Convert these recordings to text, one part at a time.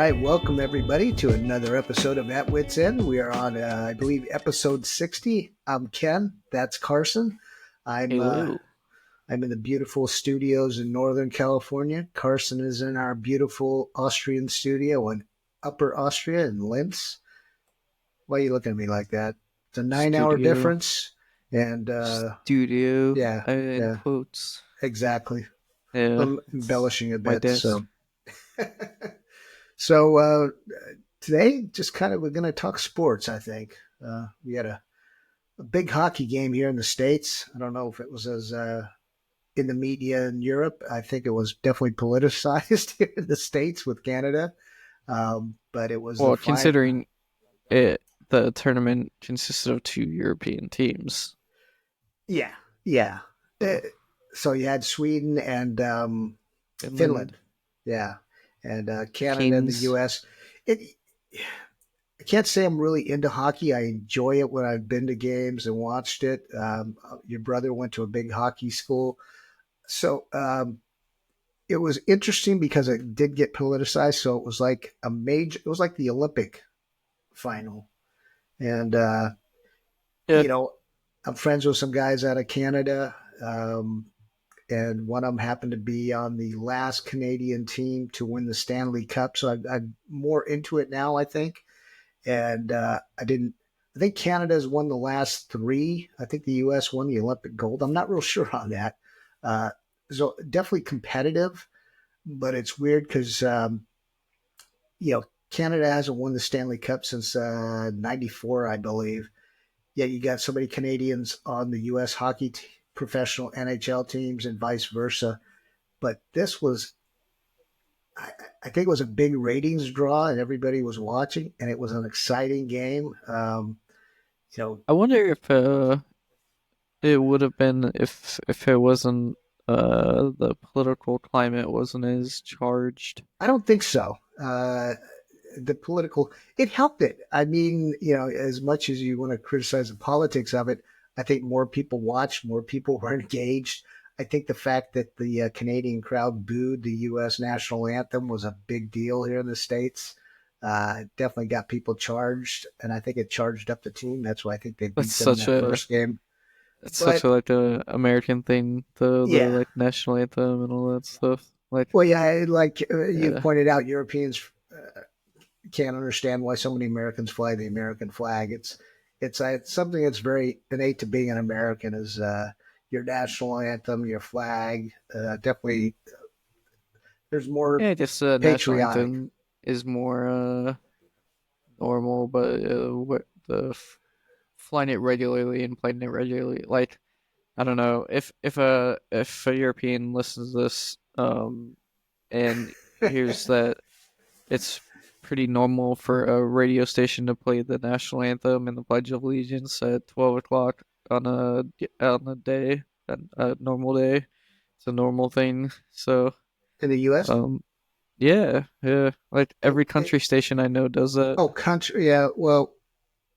right, welcome everybody to another episode of At Witt's End. We are on, I believe, episode 60. I'm Ken. That's Carson. I'm in the beautiful studios in Northern California. Carson is in our beautiful Austrian studio in Upper Austria in Linz. Why are you looking at me like that? It's a 9-hour difference. And studio. Yeah. Quotes. Exactly. Yeah. I'm embellishing a bit. So. So today, just kind of, we're going to talk sports, I think. We had a big hockey game here in the States. I don't know if it was as in the media in Europe. I think it was definitely politicized here in the States with Canada. But it was... Well, considering the tournament consisted of 2 European teams. Yeah. So you had Sweden and Finland. Yeah. And Canada Kings. and the U.S. I can't say I'm really into hockey. I enjoy it when I've been to games and watched it. Your brother went to a big hockey school. So it was interesting because it did get politicized. So it was like it was like the Olympic final. And, you know, I'm friends with some guys out of Canada. And one of them happened to be on the last Canadian team to win the Stanley Cup. So I'm more into it now, I think. And I think Canada's won the last 3. I think the U.S. won the Olympic gold. I'm not real sure on that. So definitely competitive, but it's weird because, Canada hasn't won the Stanley Cup since 94, I believe. Yet you got so many Canadians on the U.S. hockey professional NHL teams and vice versa. But this was, I think it was a big ratings draw and everybody was watching and it was an exciting game. I wonder if it would have been if it wasn't the political climate wasn't as charged. I don't think so. It helped it. I mean, as much as you want to criticize the politics of it, I think more people watched, more people were engaged. I think the fact that the Canadian crowd booed the U.S. national anthem was a big deal here in the States. It definitely got people charged, and I think it charged up the team. That's why I think they beat them in that first game. It's such a American thing, the national anthem and all that stuff. You pointed out, Europeans can't understand why so many Americans fly the American flag. It's something that's very innate to being an American is your national anthem, your flag. Definitely, there's more. Yeah, just national anthem is more normal, but flying it regularly and playing it regularly, like I don't know if a European listens to this and hears that it's pretty normal for a radio station to play the national anthem and the Pledge of Allegiance at 12 o'clock on a normal day. It's a normal thing. So in the U.S. Yeah. Like every country station I know does that. Oh, country, yeah. Well,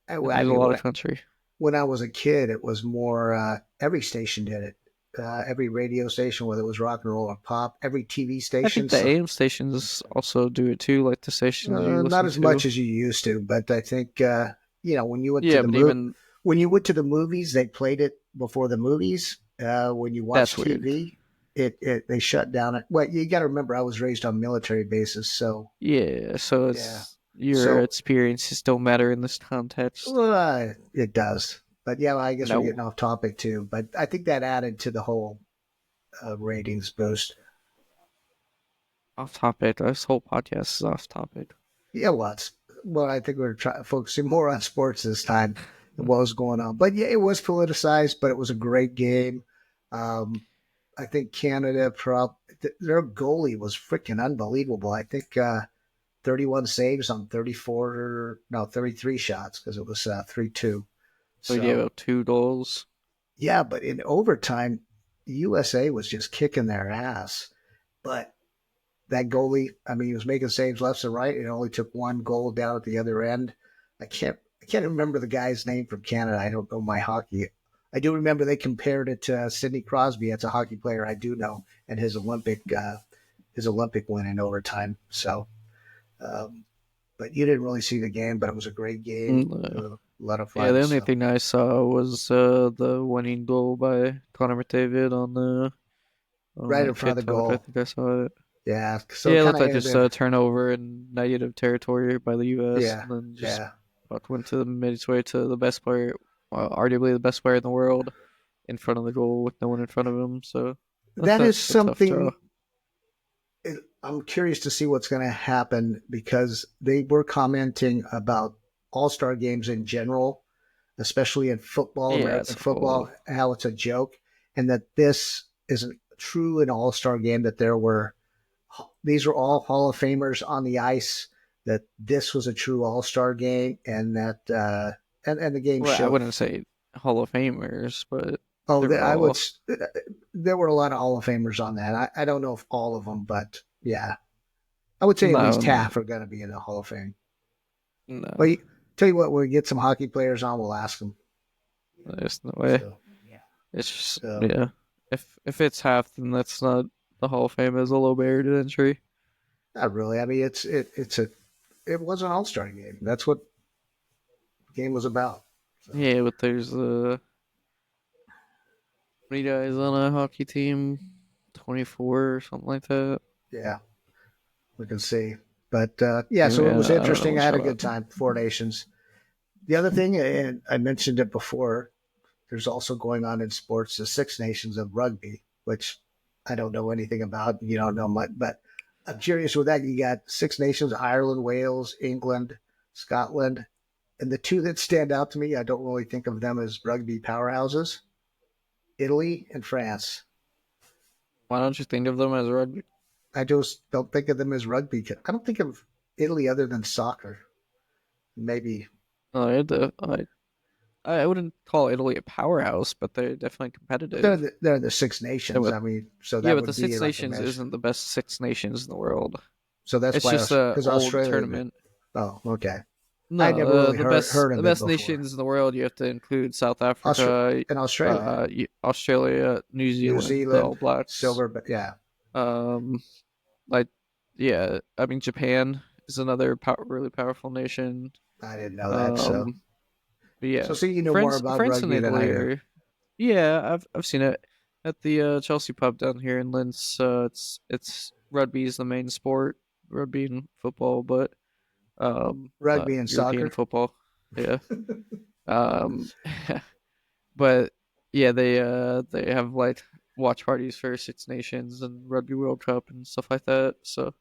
there's a lot of country. When I was a kid, it was more every station did it. Every radio station, whether it was rock and roll or pop, every TV station. I think the AM stations also do it too, like the stations you listen not as much as you used to, but I think when you went when you went to the movies, they played it before the movies. When you watch TV, they shut down it. Well, you got to remember, I was raised on military bases, so so your experiences don't matter in this context. Well, it does. But I guess we're getting off topic too. But I think that added to the whole ratings boost. Off topic. This whole podcast is off topic. Yeah, I think we're focusing more on sports this time and what was going on. But it was politicized, but it was a great game. I think Canada, their goalie was freaking unbelievable. I think 31 saves on 33 shots because it was 3-2. So he gave up 2 goals. Yeah, but in overtime, USA was just kicking their ass. But that goalie, he was making saves left and right. It only took 1 goal down at the other end. I can't remember the guy's name from Canada. I don't know my hockey. I do remember they compared it to Sidney Crosby. That's a hockey player I do know, and his Olympic win in overtime. So Um, but you didn't really see the game, but it was a great game, No. a lot of Yeah, fun. the only So thing I saw was the winning goal by Connor McDavid on right in like front of the TikTok. I goal, think I saw it. yeah. So Yeah, it it kind looked of like ended just there. a turnover in negative territory by the U.S. Yeah, and then just yeah. went to the midway to the best player, arguably the best player in the world, in front of the goal with no one in front of him. So That is that's a tough draw. something I'm curious to see what's going to happen because they were commenting about all-star games in general, especially in football, Yeah, American it's a whole. football, how it's a joke, and that this isn't true an all-star game. That there were these were all Hall of Famers on the ice. That this was a true all-star game, and that and the game Well, I showed. wouldn't say Hall of Famers, but Oh, they were I would. all There were a lot of Hall of Famers on that. I don't know if all of them, but yeah, I would say at no, least no, half are going to be in the Hall of Fame. Well, no. tell you what, when we get some hockey players on, we'll ask them. There's no way. So, It's just so yeah. If it's half, then that's not the Hall of Fame is a low barrier to entry. not really. I mean, it was an All Star game. That's what the game was about. So Yeah, but there's many guys on a hockey team, 24 or something like that. yeah, we can see. But yeah, Yeah, so it man, was I don't know interesting. I much had a about. good time. Four Nations. The other thing, and I mentioned it before, there's also going on in sports the Six Nations of rugby, which I don't know anything about. You don't know much, but I'm curious with that. You got Six Nations: Ireland, Wales, England, Scotland, and the two that stand out to me, I don't really think of them as rugby powerhouses: Italy and France. Why don't you think of them as rugby? I just don't think of them as rugby. I don't think of Italy other than soccer. Maybe I wouldn't call Italy a powerhouse, but they're definitely but competitive. they're the Six And Nations. with I mean, so Yeah, that but the would be Six like a Nations measure. isn't the best Six Nations in the world. So that's It's why just a because old Australia. tournament. Oh, okay. I No, never really heard the of it best before. nations in the world, you have to include South Austra- Africa, in Australia, Australia, New New Zealand, the All Zealand, Blacks. silver, but yeah, Um, like yeah, I mean Japan is another really powerful nation. I didn't know that. So, Um, but yeah, so see, you know more about France and rugby than I Italy do. are yeah, I've seen it at the Chelsea pub down here in Linz. It's rugby is the main sport, rugby and football, but Rugby and European soccer. football. Yeah. Um, but yeah, they have like watch parties for Six Nations and Rugby World Cup and stuff like that. So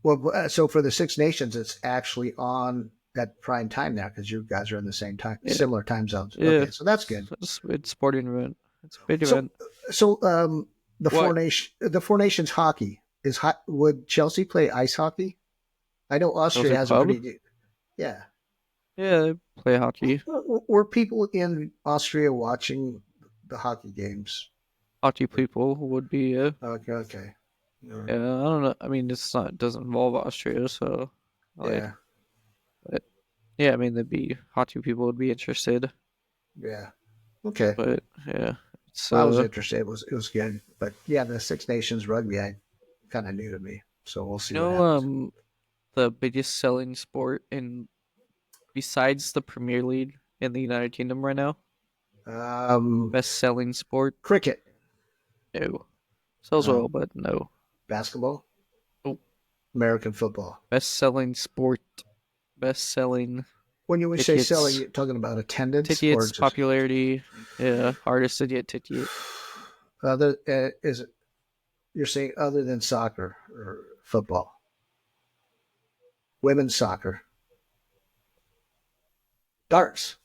Well, so for the Six Nations, it's actually on at prime time now because you guys are in the same time, yeah, similar time zones. yeah, Okay, so that's good. it's a sporting event. It's a big So, event. so What? The Four Nations hockey is hot. Would Chelsea play ice hockey? I know Austria Chelsea has a pub? pretty good. Yeah, Yeah, they play hockey. were people in Austria watching the hockey games? Hockey people would be. Okay, okay. Yeah, I don't know. I mean, it's not it doesn't involve Austria, so like, Yeah, but yeah, I mean, there'd be hockey people would be interested, yeah. Okay. but yeah, it's Well, I was interested. It was good, but yeah, the Six Nations rugby, I kind of new to me. So we'll see you what know, happens. the biggest selling sport in besides the Premier League in the United Kingdom right now, Um, best selling sport? cricket, No, sells well, um, but no. basketball, Oh, American football. best selling sport, best selling When you say selling, tickets, you're talking about attendance or tickets, just popularity. Yeah, hardest to get ticket. other? Is it you're saying other than soccer or football? Women's soccer, darts.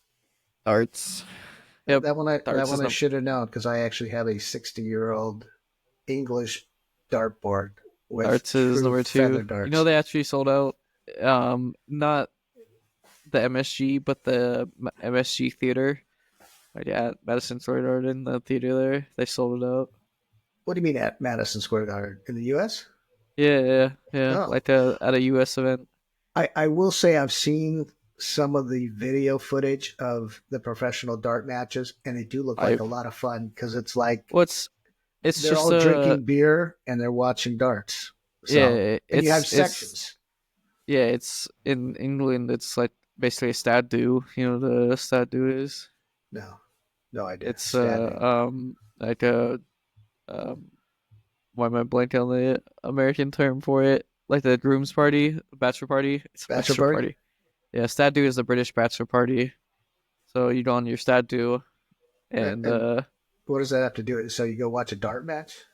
Darts. Yep, That darts one is I number. should have known because I actually have a 60-year-old English dartboard with Darts is true number feather two. You know darts. they actually sold out. Not the MSG, but the MSG theater. Like at Madison Square Garden, the theater there, they sold it out. What do you mean at Madison Square Garden in the U.S.? Yeah, yeah, yeah. Oh, Like at a US event. I will say I've seen some of the video footage of the professional dart matches, and they do look I like a lot of fun because it's like what's it's they're just all drinking beer and they're watching darts. So, yeah, and you have it's sections. Yeah, it's in England. It's like basically a stag do. You know what a stag do is? No, no idea. It's Stabbing. like a um why am I blanking on the American term for it? Like the groom's party, bachelor party. It's a Bachelor bachelor party? party. Yeah, stag do is the British bachelor party. So you go on your stag do, and And what does that have to do with it? So you go watch a dart match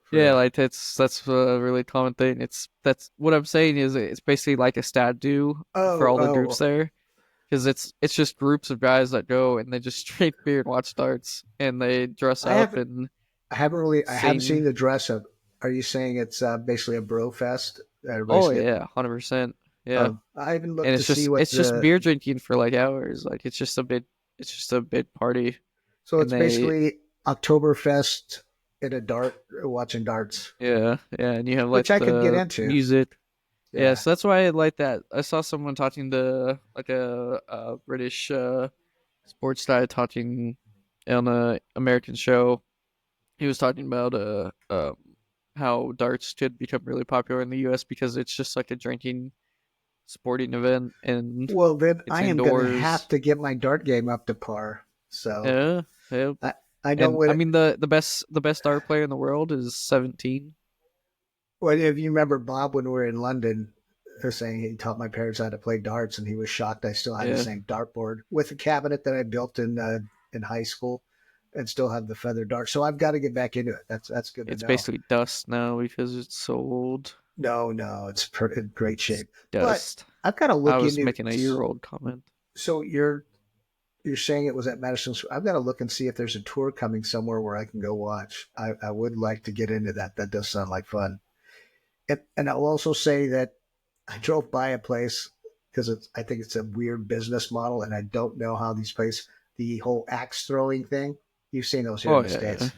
for yeah, a. like that's a really common thing. That's what I'm saying is it's basically like a stag do for Oh, all the groups oh, there. Because it's just groups of guys that go and they just drink beer and watch darts and they dress I up haven't. and I haven't seen sing. the dress up. Are you saying it's basically a bro fest? Oh Everybody's getting. yeah, 100%. Yeah, I even and looked to see what it's just the. beer drinking for like hours. Like it's just a big party, So and it's they basically Oktoberfest in a dart watching darts, yeah, and you have like which I could get the into. music. Yeah, Yeah, so that's why I like that. I saw someone talking to like a British sports guy talking on a American show. He was talking about how darts could become really popular in the U.S. because it's just like a drinking sporting event and well, then it's I am going to have indoors. to get my dart game up to par. So Yeah, yeah. I, I know And what I it, mean the best dart player in the world is 17. well, if you remember Bob when we were in London, they're saying he taught my parents how to play darts, and he was shocked I still had the Yeah, same dartboard with a cabinet that I built in high school, and still have the feather dart. So I've got to get back into it. That's good to it's know. basically dust now because it's so old. No, no, it's in great It's shape, but dust. I've got to I look was into. making a year-old comment. So you're saying it was at Madison Square. I've got to look and see if there's a tour coming somewhere where I can go watch. I would like to get into that. That does sound like fun. And I'll also say that I drove by a place because I think it's a weird business model, and I don't know how these places, the whole axe throwing thing, you've seen those here in Oh the yeah, States.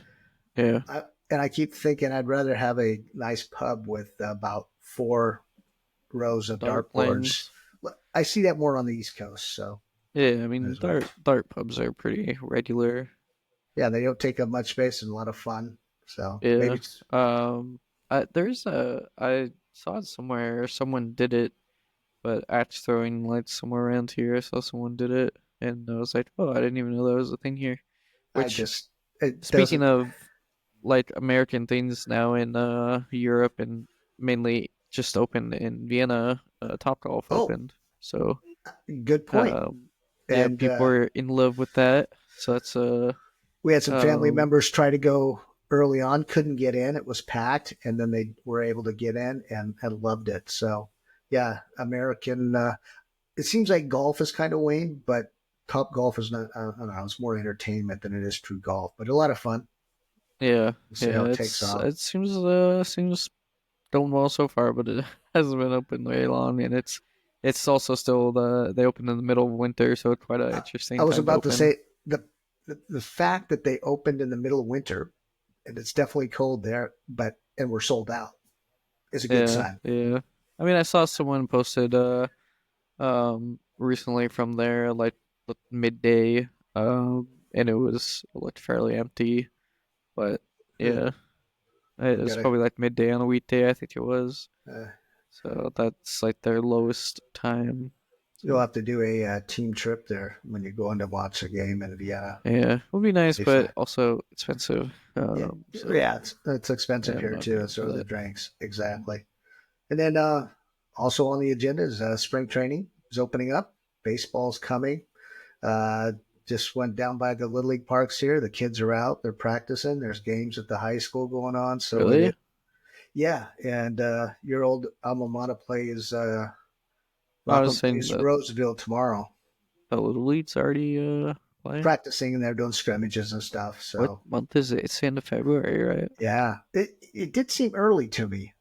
yeah. And I keep thinking I'd rather have a nice pub with about four rows of Dart dartboards. lanes. I see that more on the East Coast, so Yeah, I mean as well. dart pubs are pretty regular. Yeah, they don't take up much space and a lot of fun. So maybe Yeah. it's, There's a I saw it somewhere. Someone did it, but axe throwing like somewhere around here. I saw someone did it, and I was like, oh, I didn't even know that was a thing here. I Which, just, it speaking doesn't, of like American things now in Europe and mainly just opened in Vienna, Topgolf oh, opened. So good point. yeah, And people are in love with that. So that's we had some family um members try to go early on, couldn't get in. It was packed, and then they were able to get in and loved it. So, yeah, American. It seems like golf is kind of waned, but Top Golf is not. I don't know. It's more entertainment than it is true golf, but a lot of fun. yeah, We'll see how yeah. it takes off. It seems going well so far, but it hasn't been open very long, and it's also still they open in the middle of winter, so it's quite an I interesting was time to about to open. say the fact that they opened in the middle of winter, and it's definitely cold there, but and we're sold out is a good Yeah, sign. yeah. I mean, I saw someone posted recently from there like the midday and it was looked fairly empty, but Good. yeah, We've got it's to. probably like midday on a weekday, I think it was. Uh, So that's like their lowest time. You'll So have to do a team trip there when you're going to watch a game in Vienna. yeah, it would be nice, Be fun. but also expensive. Yeah, So yeah, it's yeah, expensive I'm here not too, going and for so are the that. drinks. Exactly. And then also on the agenda is spring training is opening up. Baseball's coming. Uh, just went down by the Little League parks here. The kids are out. They're practicing. There's games at the high school going on. So it is. Really? Yeah, and your old alma mater plays I was Rockland saying plays that Roseville tomorrow. the Little League's already playing. Practicing and they're doing scrimmages and stuff. What So month is it? It's the end of February, right? yeah, it did seem early to me,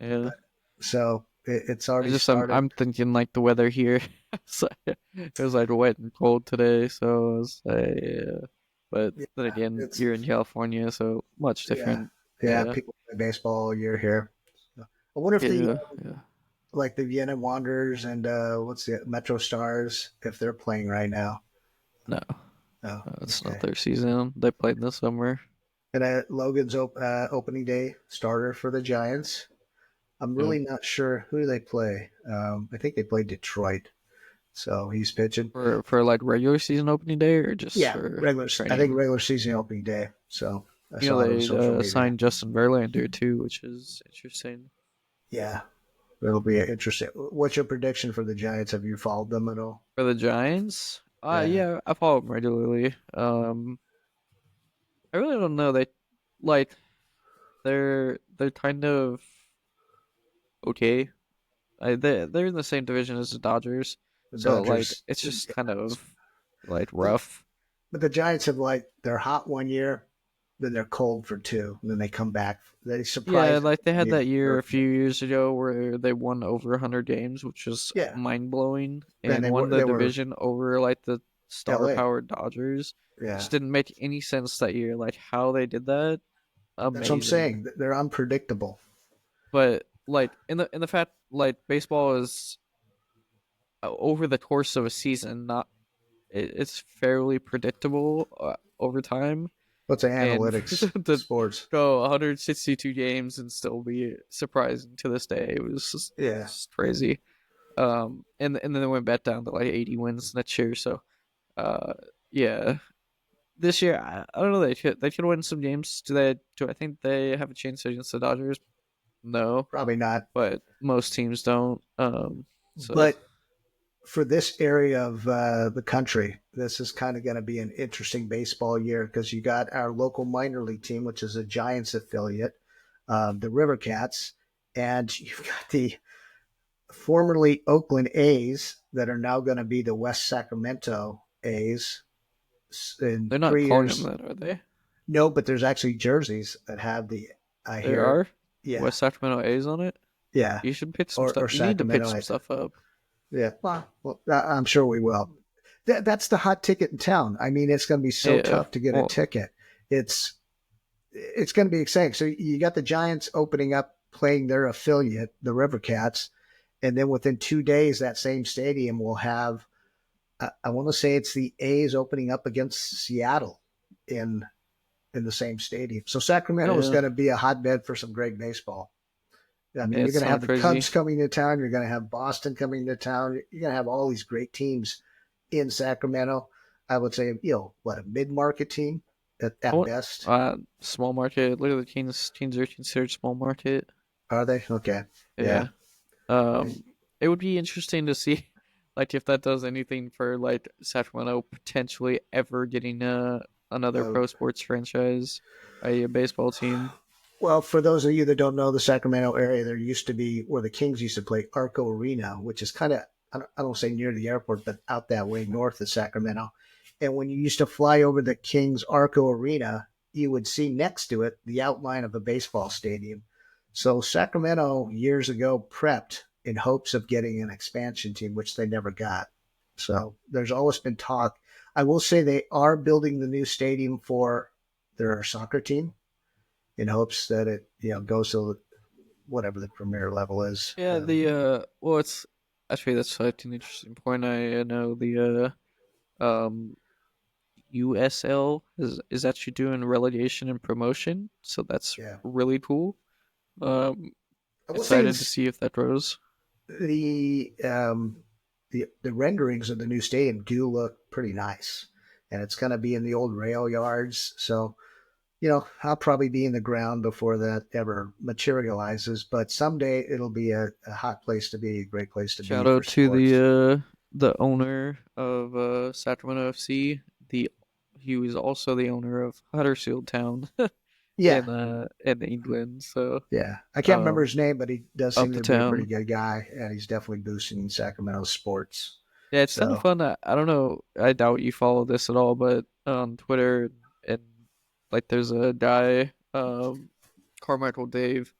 Yeah. but so it's already started. I'm thinking like the weather here. So, it was like wet and cold today, so I was like, yeah. But Yeah, then again, it's you're in California, so much yeah, different. yeah. Yeah, People play baseball all year here. So, I wonder if the yeah, yeah. like the Vienna Wanderers and what's the Metro Stars if they're playing right now. No, Oh, it's not okay. their season. They played in the summer. And Logan's opening day starter for the Giants. I'm Yeah. really not sure who do they play. I think they play Detroit, so he's pitching. For like regular season opening day or just Yeah, for regular. I think training? regular season opening day. So I You know saw it on they social media. signed Justin Verlander too, which is interesting. Yeah, it'll be interesting. What's your prediction for the Giants? Have you followed them at all? For the Giants, Yeah, yeah, I follow them regularly. I really don't know. They like they're kind of okay. They're in the same division as the Dodgers, the so like Dodgers. it's just kind of like But rough. the Giants have like they're hot one year, then they're cold for two, and then they come back. They Yeah, surprise like they one had that year. year a few years ago where they won over 100 games, which was Yeah, mind blowing, then and won the they were division over like the star L.A. powered Dodgers. Yeah, Just didn't make any sense that year. Like how they did that, that's what I'm amazing. saying. They're unpredictable. But like in the fact like baseball is over the course of a season, not it's fairly predictable over time, What's the and analytics to sports? go 162 games and still be surprising to this day, it was Yeah, just crazy. And then they went back down to like 80 wins next year. So, uh, yeah, this year I don't know. They could win some games. Do I think they have a chance against the Dodgers? No, probably not. but most teams don't. So But for this area of the country, this is kind of going to be an interesting baseball year because you got our local minor league team, which is a Giants affiliate, the River Cats, and you've got the formerly Oakland A's that are now going to be the West Sacramento A's in they're not 3 calling them years. that, are they? No, but there's actually jerseys that have the. I There hear, are yeah, West Sacramento A's on it. yeah, You should pitch some stuff. or You need to pitch Sacramento. some stuff up. Yeah, well, I'm sure we will. That's the hot ticket in town. I mean, it's going to be so Yeah. tough to get a Well, ticket. It's it's going to be exciting. So you got the Giants opening up, playing their affiliate, the River Cats, and then within 2 days, that same stadium will have. I want to say it's the A's opening up against Seattle in the same stadium. So Sacramento is yeah. going to be a hotbed for some great baseball. I mean, Yeah, you're it's going to kind of have the crazy. Cubs coming to town. You're going to have Boston coming to town. You're going to have all these great teams in Sacramento. I would say, what, a mid market team I at want best? small market. Look at the Kings are considered small market. Are they? Okay. Yeah. Yeah. It would be interesting to see, like, if that does anything for like Sacramento potentially ever getting another Uh, pro sports franchise, a baseball team. well, for those of you that don't know the Sacramento area, there used to be where the Kings used to play Arco Arena, which is kind of, I don't say near the airport, but out that way north of Sacramento. And when you used to fly over the Kings Arco Arena, you would see next to it the outline of a baseball stadium. So Sacramento years ago prepped in hopes of getting an expansion team, which they never got. So there's always been talk. I will say they are building the new stadium for their soccer team in hopes that it goes to whatever the premier level is. Yeah, the well, it's actually that's like an interesting point. I know the USL is actually doing relegation and promotion, so that's Yeah, really cool. Um, I will say excited to this: see if that grows. the renderings of the new stadium do look pretty nice, and it's going to be in the old rail yards. So I'll probably be in the ground before that ever materializes. But someday it'll be a hot place to be, a great place to be Shout for out to sports. the owner of Sacramento FC. The He was also the owner of Huddersfield Town Yeah, in England. So yeah. I can't remember um, his name, but he does up seem the to be a pretty town. good guy, and he's definitely boosting Sacramento sports. Yeah, it's kind of So fun. I don't know. I doubt you follow this at all, but on Twitter and like there's a guy, Carmichael Dave,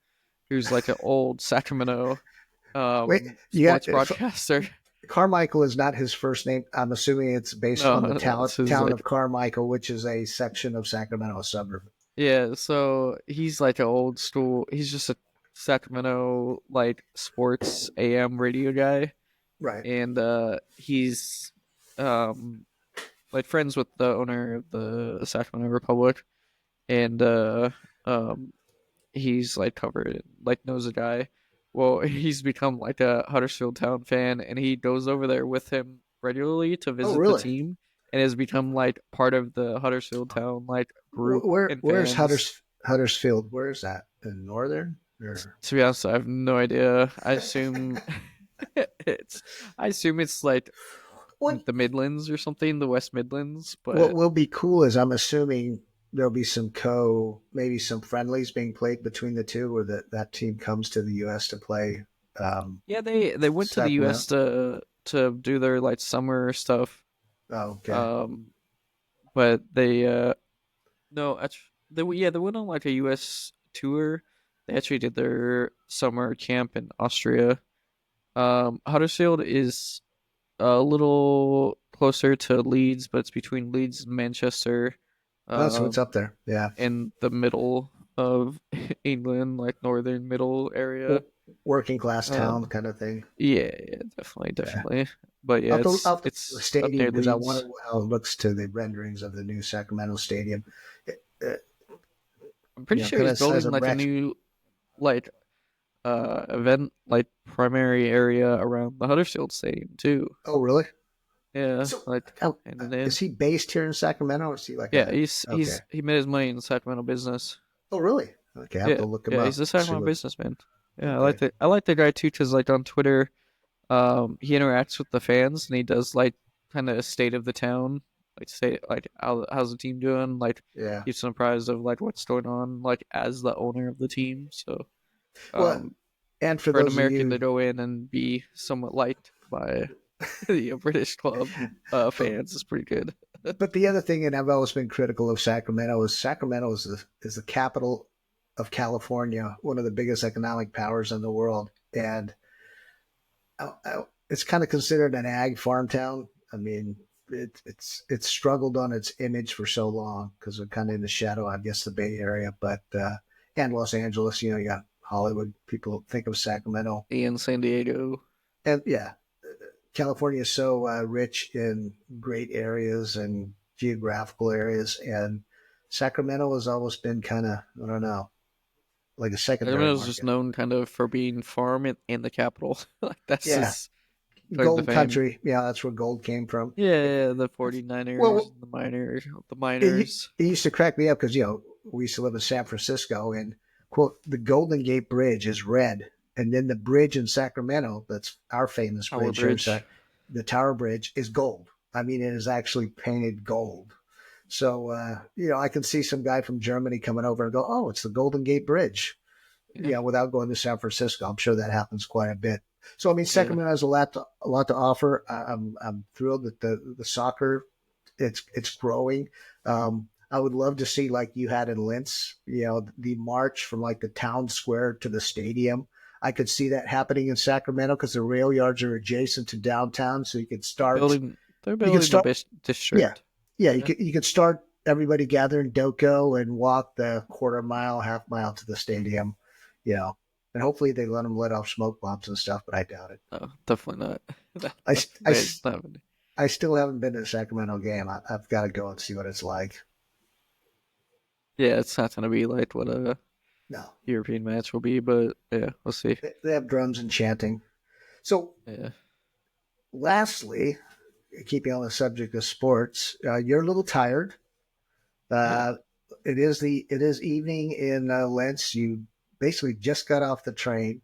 who's like an old Sacramento wait, you got sports broadcaster. Carmichael is not his first name. I'm assuming it's based No, on the no, town it's his town like of Carmichael, which is a section of Sacramento, a suburb. yeah. So he's like an old school. He's just a Sacramento like sports AM radio guy, Right. and he's um like friends with the owner of the Sacramento Republic, and um he's like covered like knows a guy. well, he's become like a Huddersfield Town fan, and he goes over there with him regularly to Oh, visit the really? team, and has become like part of the Huddersfield Town like group and Where's fans. Huddersfield? Where is that? In northern or To be honest, I have no idea. I assume it's I assume it's like what? the Midlands or something, the West Midlands, What but will be cool is I'm assuming there'll be some maybe some friendlies being played between the two, where that team comes to the U.S. to play yeah, they went to the Sacramento. US to do their like summer stuff. Oh, okay. Um but they no, actually, they went on like a US tour. They actually did their summer camp in Austria. Huddersfield is a little closer to Leeds, but it's between Leeds and Manchester, Oh, so it's um, up there. Yeah. in the middle of England, like northern middle area. Working class town Um, kind of thing. yeah, yeah, definitely, Yeah. definitely. But yeah, I'll have to the it's up stadium near because I wonder Leeds. how it looks to the renderings of the new Sacramento stadium. Uh, I'm pretty sure kind he's of has building a like a retro. new like event like primary area around the Huddersfield Stadium too. Oh, really? Yeah, So, like how, and then is he based here in Sacramento, or is he like yeah, a okay? he made his money in the Sacramento business. Oh, really? Okay, I have Yeah, to look him yeah, he's up. a See Sacramento what. businessman. Yeah, Okay. I like the guy too because like on Twitter, he interacts with the fans and he does like kind of a state of the town, like state like how's the team doing, like Yeah. keeps them apprised of like what's going on, like as the owner of the team. So Well, um, and for for an those of American you, to go in and be somewhat liked by the British club but fans is pretty good. but the other thing, and I've always been critical of Sacramento, is Sacramento is the capital of California, one of the biggest economic powers in the world, and it's kind of considered an ag farm town. I mean, it's struggled on its image for so long because we're kind of in the shadow, I guess, the Bay Area, but and Los Angeles. You know, you got Hollywood. People think of Sacramento, In San Diego. and yeah, California is so rich in great areas and geographical areas, and Sacramento has always been kind of, I don't know, like a secondary Sacramento is just market. known kind of for being farm in the capital. Like that's Yeah, his claim to gold fame. country. Yeah, that's where gold came from. Yeah, the Well, 49ers, the it, miners. it used to crack me up because we used to live in San Francisco, and quote the Golden Gate Bridge is red, and then the bridge in Sacramento, that's our famous Tower bridge here in Bridge. the Tower Bridge, is gold. I mean, it is actually painted gold. So I can see some guy from Germany coming over and go, "Oh, it's the Golden Gate Bridge," Yeah, without going to San Francisco. I'm sure that happens quite a bit. So I mean, yeah. Sacramento has a lot to offer. I'm thrilled that the soccer it's growing. I would love to see like you had in Linz, the march from like the town square to the stadium. I could see that happening in Sacramento because the rail yards are adjacent to downtown, so They're you could building a start, best yeah, district. yeah, Yeah. you could start everybody gather in Doko and walk the quarter mile, half mile to the stadium, you know, and hopefully they let them let off smoke bombs and stuff, but I doubt it. No, definitely not. I, That's I, it's not happening. I still haven't been to a Sacramento game. I've got to go and see what it's like. Yeah, it's not gonna be like what a No, European match will be, but yeah, we'll see. they have drums and chanting. So, Yeah. lastly, keeping on the subject of sports, you're a little tired. Yeah. Uh, it is evening in Lentz. You basically just got off the train.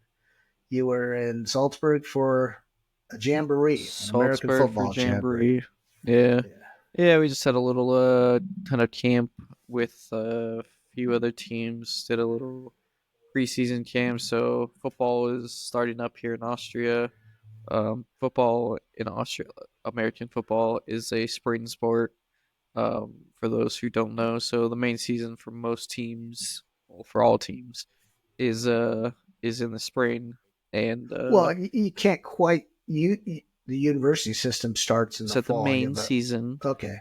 You were in Salzburg for a jamboree, an American Salzburg for football jamboree. Jamboree. Yeah. Yeah. Yeah, we just had a little kind of camp with a few other teams. Did a little preseason camp. So football is starting up here in Austria. Football in Austria, American football is a spring sport. For those who don't know, so the main season for most teams, well, for all teams, is is in the spring, and Well, you can't quite. The university system starts in the said the fall. main season, Okay,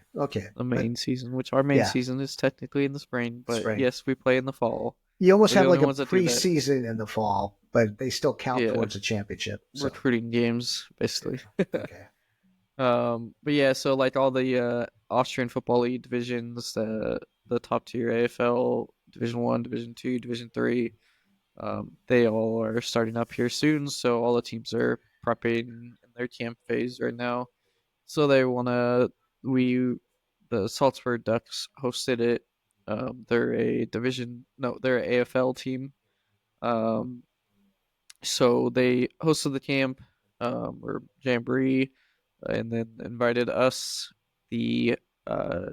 but which our main yeah, season is technically in the spring, but spring. yes, we play in the fall. You almost We're the have only like a ones that do that. preseason in the fall, but they still count Yeah, towards the championship. So recruiting games basically. yeah, okay. But yeah, so like all the Austrian football league divisions, the top tier AFL, Division 1, Division 2, Division 3. They all are starting up here soon, so all the teams are prepping in their camp phase right now. So they want to. We the Salzburg Ducks hosted it. They're a division. No, they're an AFL team. Um, so they hosted the camp, or jamboree, and then invited us, the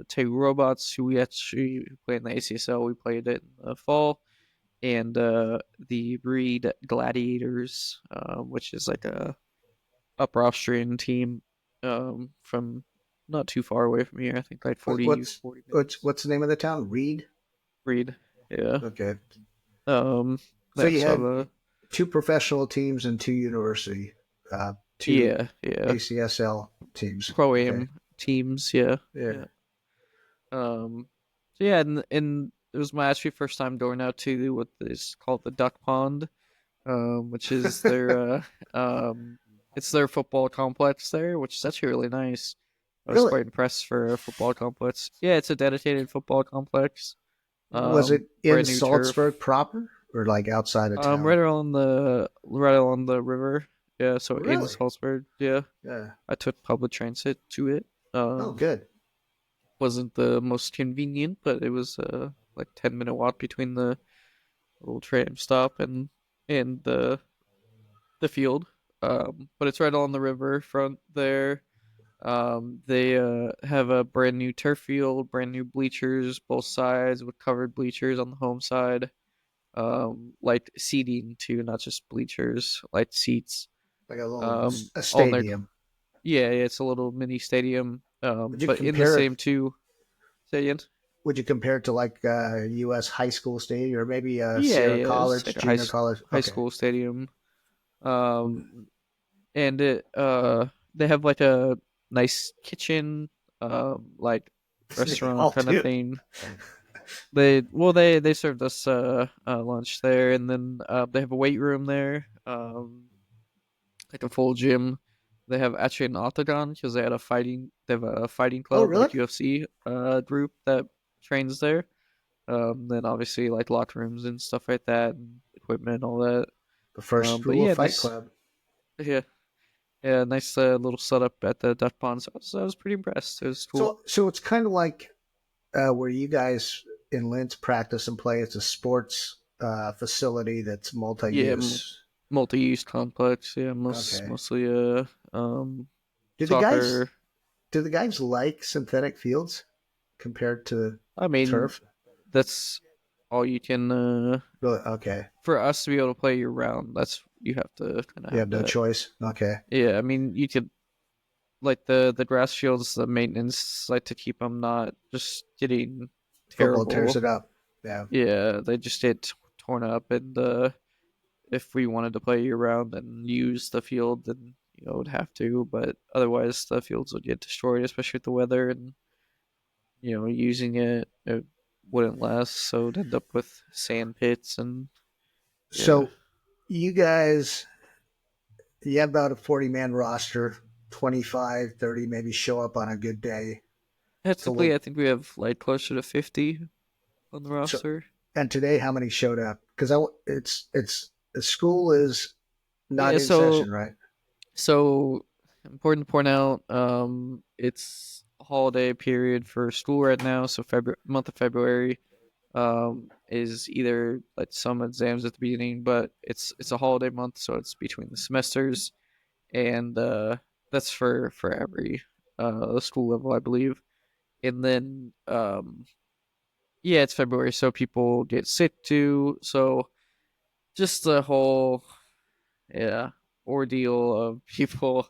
two robots who we actually play in the ACSL. We played it in the fall, and the Breed Gladiators, which is like a upper Austrian team, from not too far away from here. I think like What, 40, what's 40 what's minutes. what's the name of the town? Reed. Breed, yeah. Okay. Um, So yeah. you So had the two professional teams and two university, two yeah, yeah. ACSL teams. Pro Okay. am teams, yeah, yeah. Yeah. So yeah, and it was my actually first time going out to what is called the Duck Pond, which is their it's their football complex there, which is actually really nice. I was Really? quite impressed for a football complex. Yeah, it's a dedicated football complex. Was it in Brand new Salzburg turf. proper or like outside of town? Right along the river. Yeah, so in Really? Salzburg. Yeah, Yeah. I took public transit to it. Oh, good. Wasn't the most convenient, but it was like 10-minute walk between the little tram stop and the field. But it's right along the river front there. They have a brand new turf field, brand new bleachers, both sides with covered bleachers on the home side. Like seating too, not just bleachers, like seats. Like a little a On their stadium. Yeah, yeah, it's a little mini stadium. Would you But in the compare it? same two. Say again. Would you compare it to like a U.S. high school stadium or maybe a Yeah, Sierra yeah, it's College, like a junior college? high Okay. school stadium. Um, and they have like a nice kitchen, like They restaurant all kind of do. thing. They served us lunch there, and then they have a weight room there, like a full gym. They have actually an octagon because they have a fighting Oh, club really? like UFC group that trains there. Then obviously like locker rooms and stuff like that, and equipment and all that. The first But rule of yeah, Fight nice. Club. Yeah, yeah, nice little setup at the duck pond. So I was pretty impressed. It was cool. So it's kind of like where you guys in Linz practice and play. It's a sports facility that's Yeah, multi-use. multi-use complex. Yeah, Okay. mostly um Do the guys soccer. do the guys like synthetic fields compared to I mean, turf? that's all you can. Really? Okay. For us to be able to play year round, that's you have to kind of You have have no that. choice. Okay. Yeah, I mean, you could like the grass fields, the maintenance, like to keep them not just getting Football tears terrible. it up. Yeah. Yeah, they just get torn up, and if we wanted to play year round and use the field, then would have to. But otherwise, the fields would get destroyed, especially with the weather, and using it wouldn't last. So it'd end up with sand pits and yeah. So you guys, you have about a 40-man roster, 25, 30 maybe show up on a good day. So Technically, we'll I think we have like closer to 50 on the so roster. and today how many showed up? Because it's the school is not Yeah, in session, so right? so important to point out, it's a holiday period for school right now. So February, month of February, is either like some exams at the beginning, but it's a holiday month, so it's between the semesters, and that's for every school level, I believe. And then yeah, it's February, so people get sick too. So just the whole, yeah, ordeal of people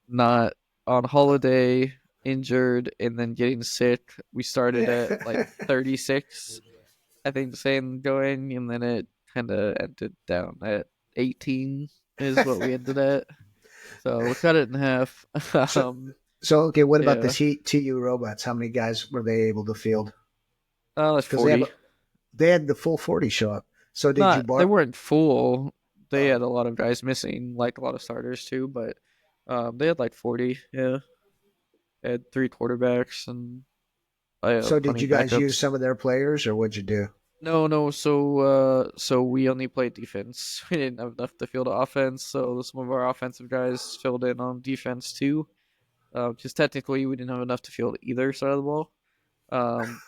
not on holiday, injured, and then getting sick. We started at like 36, I think, saying going, and then it kind of ended down at 18 is what we ended at. So we cut it in half. so so okay, what about the Yeah, TU robots? How many guys were they able to field? like Because they have 40. they had the full 40 show up. So did you Not They bar? weren't full. They Oh, had a lot of guys missing, like a lot of starters too, but they had like 40. Yeah, they had three quarterbacks and so did plenty you of guys use backups. some of their players, or what'd you do? No, no. So we only played defense. We didn't have enough to field offense. So some of our offensive guys filled in on defense too. Because technically we didn't have enough to field either side of the ball.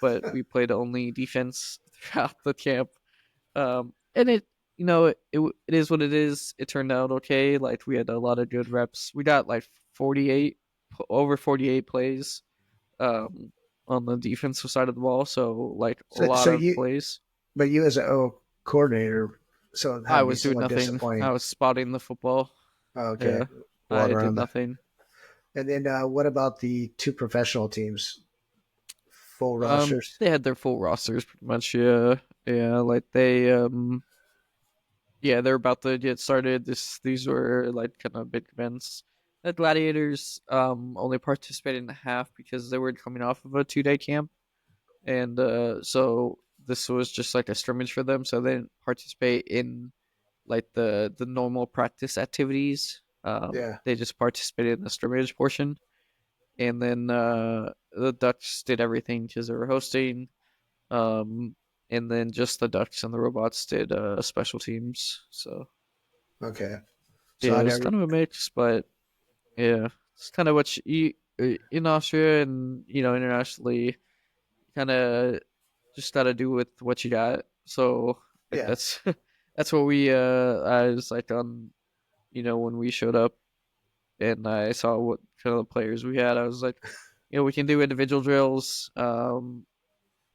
But we played only defense throughout the camp. And it is what it is. It turned out okay. Like we had a lot of good reps. We got like 48 over 48 plays um on the defensive side of the ball. So like a So, lot so of you, plays. but you as a coordinator, so it had I to be was doing somewhat nothing. I disappointing. was spotting the football. Okay, Yeah, going I did around the. nothing. And then what about the two professional teams? Full rosters. They had their full rosters pretty much. Yeah, yeah. Like yeah, they're about to get started. These were like kind of big events. The Gladiators only participated in half because they were coming off of a 2 day camp, and so this was just like a scrimmage for them. So they didn't participate in like the normal practice activities. Yeah. They just participated in the scrimmage portion, and then the Ducks did everything because they were hosting. Um, and then just the Ducks and the robots did special teams. So Okay. So yeah, I it was never. kind of a mix, but yeah, it's kind of what in Austria and internationally, kind of just got to do with what you got. So like Yeah. that's what I was like on when we showed up and I saw what kind of players we had. I was like, we can do individual drills.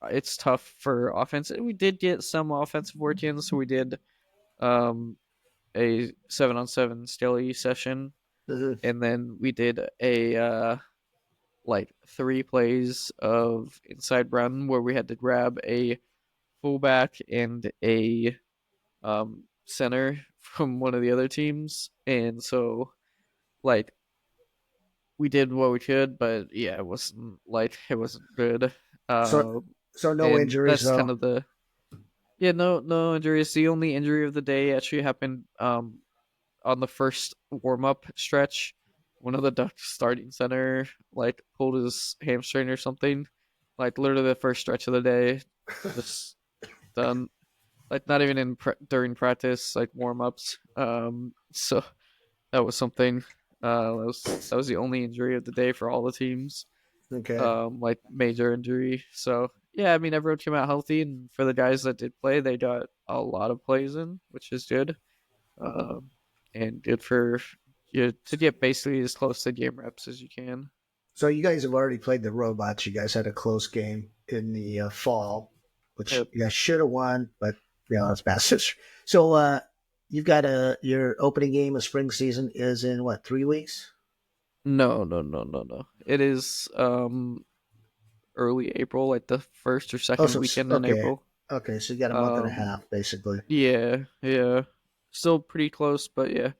It's tough for offense. We did get some offensive work in, so we did um a 7-on-7 Skelly session, Mhm. and then we did a like 3 plays of inside run where we had to grab a fullback and a center from one of the other teams, and so like we did what we could, but yeah, it wasn't good. So, Uh, so no and injuries that's kind though. of the yeah, no injuries. The only injury of the day actually happened on the first warm up stretch. One of the Ducks starting center like pulled his hamstring or something. Like literally the first stretch of the day, just done. Like not even during practice, like warm ups. So that was something. That was the only injury of the day for all the teams. Okay. Like major injury. So yeah, I mean everyone came out healthy, and for the guys that did play, they got a lot of plays in, which is good. Um, and good for you to get basically as close to game reps as you can. So you guys have already played the robots. You guys had a close game in the fall, which Yep. you guys should have won, but it's bastards. So you've got your opening game of spring season is in what, 3 weeks? No, no, no, no, no. It is early April, like the first or Oh, second so it's weekend in okay. April. Okay, so you got a month and a Um, half basically. yeah, yeah. Still pretty close, but yeah.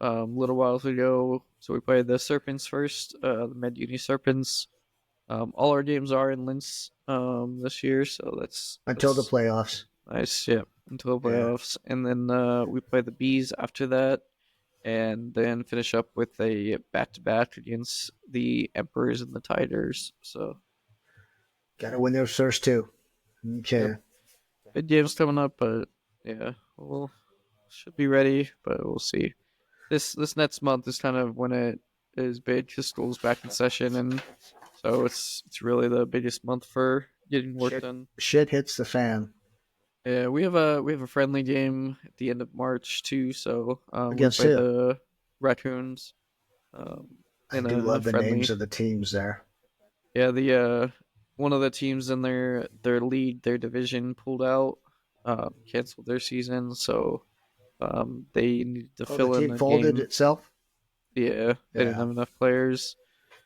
Little while to go. So we played the Serpents first, the Med Uni Serpents. All our games are in Linz this year, so Until the that's playoffs. nice. Yeah, until the Yeah. playoffs, and then we play the Bees after that, and then finish up with a back to back against the Emperors and the Tigers. So Got to win those first two. yep, Okay. big games coming up, but yeah, we'll should be ready, but we'll see. This next month is kind of when it is big because school's back in session, and so it's really the biggest month for getting work Shit, done. shit hits the fan Yeah, we have a friendly game at the end of March too, so we against play who? the Raccoons I in do a love the names friendly. of the teams there. Yeah, the one of the teams in their league, their division pulled out, canceled their season, so they needed to Oh, the fill in team a folded game. itself. Yeah, they didn't Yeah. have enough players,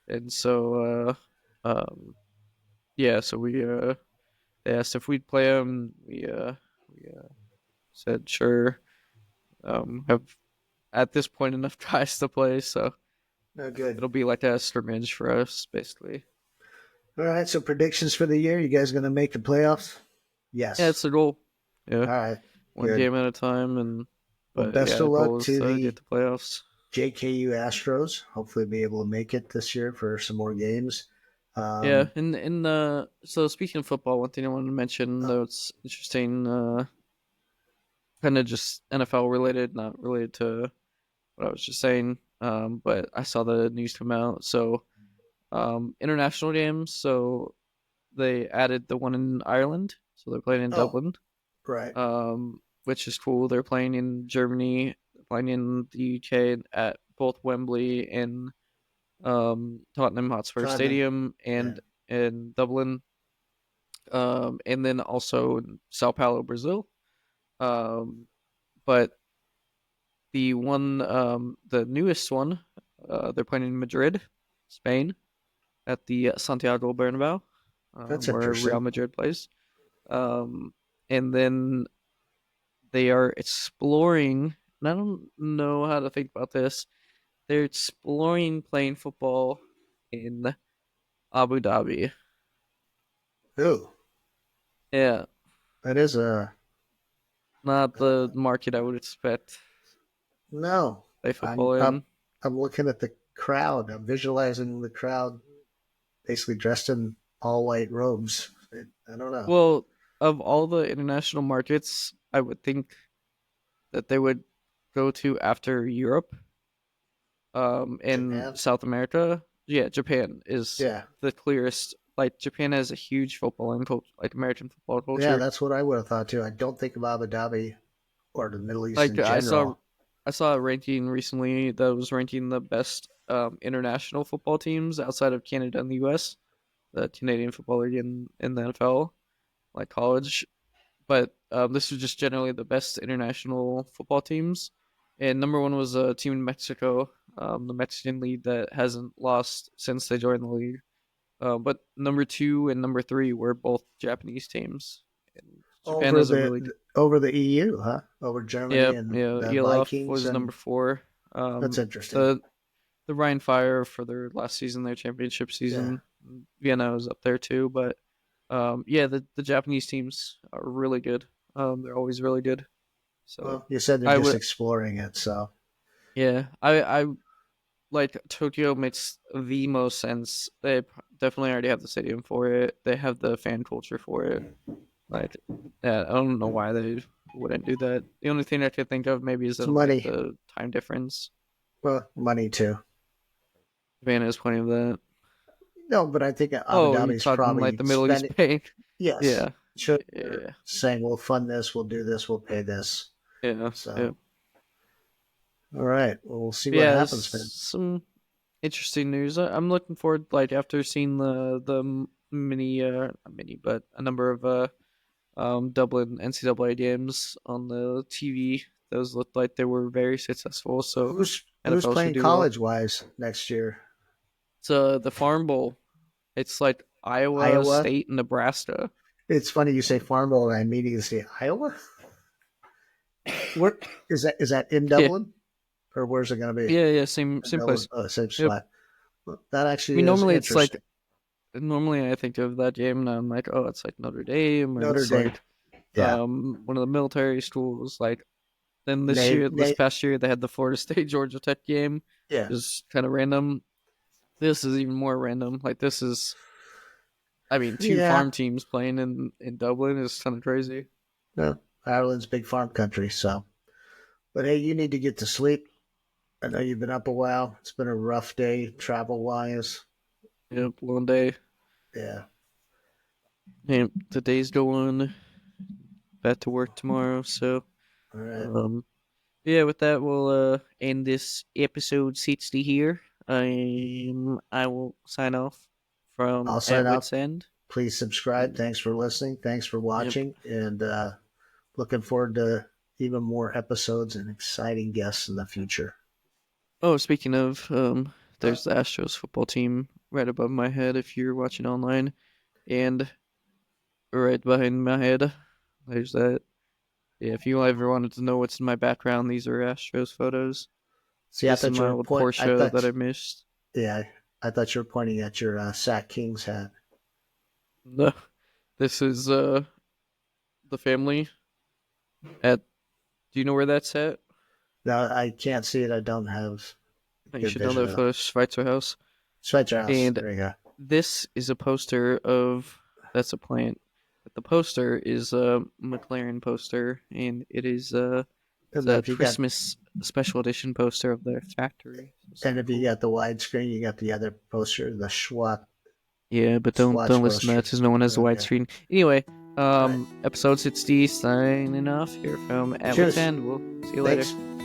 and so yeah, so they asked if we'd play them. We said sure. Have at this point enough guys to play, so No good. it'll be like a scrimmage for us, basically. All right. So predictions for the year. You guys going to make the playoffs? Yeah, Yes. it's the goal. Yeah, All right. one Good. game at a time, and Well, but best yeah, of the luck goal is to to get the the playoffs. JKU Astros. Hopefully, be able to make it this year for some more games. Yeah, Um, in the so speaking of football, one thing I wanted to mention uh, though it's interesting, kind of just NFL related, not related to what I was just saying. But I saw the news come out. So international games. So they added the one in Ireland. So they're playing in oh, Dublin, right. which is cool. They're playing in Germany, playing in the UK at both Wembley and Tottenham Hotspur Tottenham. Stadium Yeah. and in Dublin, and then also in Sao Paulo, Brazil. Um, but the newest one, they're playing in Madrid, Spain, at the Santiago Bernabeu, That's where Real interesting. Madrid plays. Um, and then they are exploring, and I don't know how to think about this. They're exploring playing football in Abu Dhabi. Ooh, Yeah, that is a not the uh, market I would expect to no. play I'm football in. up. I'm looking at the crowd. I'm visualizing the crowd basically dressed in all white robes. I don't know. Well, of all the international markets, I would think that they would go to after Europe, in Japan. South America. Yeah, Japan is Yeah, the clearest. Like Japan has a huge football and like American football yeah. culture. That's what I would have thought too. I don't think of Abu Dhabi or the Middle East Like in general. I saw a ranking recently that was ranking the best international football teams outside of Canada and the U.S. The Canadian Football League in the NFL, like college. But this was just generally the best international football teams. And number one was a team in Mexico, the Mexican league that hasn't lost since they joined the league. But number two and number three were both Japanese teams. And Japan Over has a really the EU, huh? Over yeah, Germany and yeah. the ELF Vikings, was number and four. that's interesting. The Ryan Fire for their last season, their championship Yeah. season. Vienna was up there too, but yeah, the Japanese teams are really good. They're always really good. So Well, you said they're I just would, exploring it, so yeah, I like Tokyo makes the most sense. They definitely already have the stadium for it. They have the fan culture for it. Like, yeah, I don't know why they wouldn't do that. The only thing I could think of maybe is it's they don't like money. the time difference. Well, money too. Japan has plenty of that. No, but I think Abu Oh, you Dhabi is talking like probably the Middle East spending. Bank? Yes, Yeah, should they're yeah, saying we'll fund this, we'll do this, we'll pay this. yeah, yeah. So, all right, well, we'll see what Yeah, it's happens, man. some interesting news. I'm looking forward, like after seeing the mini, not mini, but a number of Dublin NCAA games on the TV. Those looked like they were very successful. So Who's NFL should playing do well. college wise next year? So the Farm Bowl, it's like Iowa Iowa. State and Nebraska. It's funny you say Farm Bowl, and I immediately say Iowa. Where is that in Yeah, Dublin, or where's it going to be? yeah, yeah. In Same Dublin, place. oh, same Yep. spot. Well, that I actually mean, is normally it's like interesting. normally I think of that game and I'm like, oh, it's like Notre Dame or Notre it's Dame. like Yeah. one of the military schools. Like then Name. this Name. past year they had the Florida State Georgia Tech game, Yeah. just kind of random. This is even more random. Like this is, I mean, two Yeah. farm teams playing in Dublin is kind of crazy. No, Ireland's big farm country. So, but hey, you need to get to sleep. I know you've been up a while. It's been a rough day travel wise. Yep, one day. Yeah. And the day's going back to work tomorrow. So, All right. um, yeah, with that, we'll end this episode 60 here. I will sign off from I'll sign at off. Wits End. Please subscribe. And Thanks for listening. Thanks for yep. watching. And looking forward to even more episodes and exciting guests in the future. Oh, speaking of, Uh, there's the Astros football team right above my head if you're watching online, and right behind my head, there's that. Yeah, if you ever wanted to know what's in my background, these are Astros photos. see, I This is thought you my were old I Porsche that thought, I missed. yeah, I thought you were pointing at your Sack Kings hat. No, this is the family at. Do you know where that's at? No, I can't see it. I don't have You good should know vision that of it. for Schweitzer House. Schweitzer House. And There you go. this is a poster of that's a plant, but the poster is a McLaren poster, and it's And a if you got Christmas special edition poster of their factory. So it's and super if you cool. got the widescreen, you got the other poster, the Yeah, but don't Swatch listen to that poster. because no one has a Okay. widescreen. Anyway, All right. episode 60 signing off here from At Wits Cheers. End. We'll see you later. Thanks.